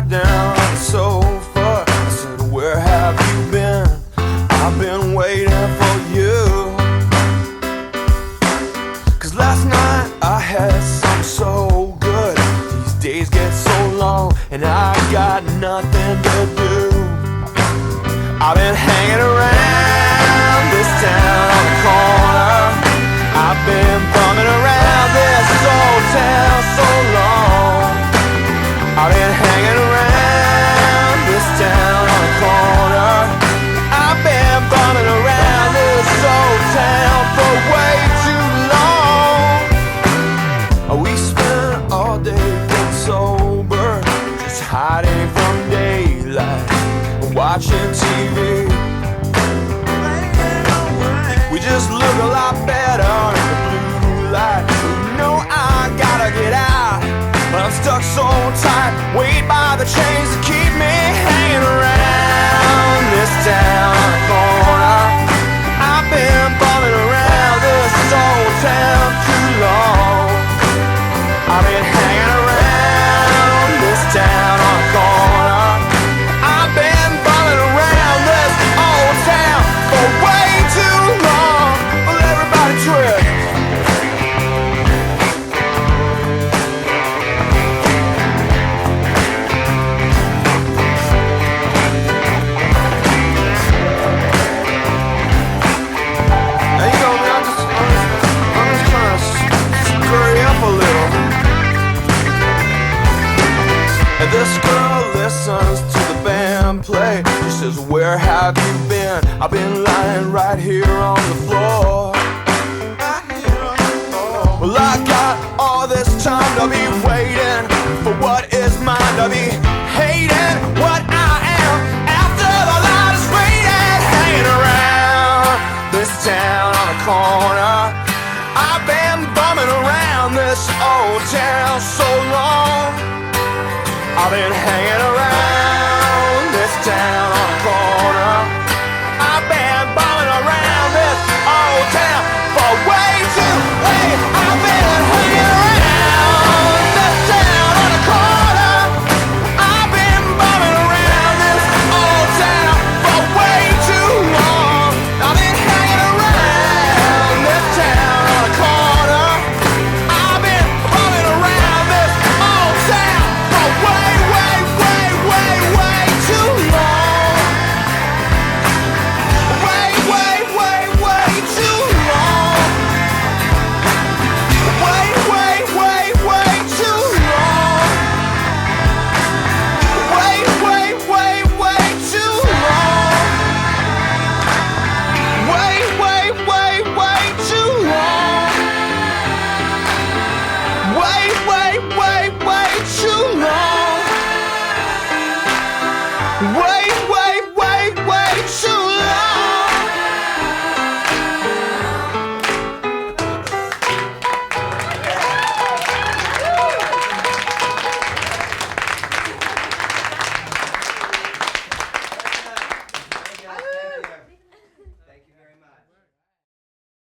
sat down on the sofa. I said, where have you been? I've been waiting for you. 'Cause last night I had something so good. These days get so long and I got nothing to do. I've been hanging around this town on the corner. I've been bumming around this old town so long. I've been hanging around this town on the corner. I've been bumming around this old town for way too long. We spent all day getting sober, just hiding from daylight, watching TV. We just look a lot better in the blue light. You know I gotta get out, but I'm stuck so tight, weighed by the chains that keep me hanging around this town on the corner. I've been bumming around this old town too long. I've been hanging around this town on the corner. I've been bumming around this old town for way too long. Well, everybody trip. Now you know me, I'm just trying to scurry up a little. And this girl listens to the band play. She says, where have you been? I've been lying right here on the floor. Well, I got all this time to be waiting for what is mine, to be hating what I am after the light is fading. Hanging around this town on the corner. I've been bumming around this old town so long. I've been hanging around this town on the corner. I've been bumming around this old town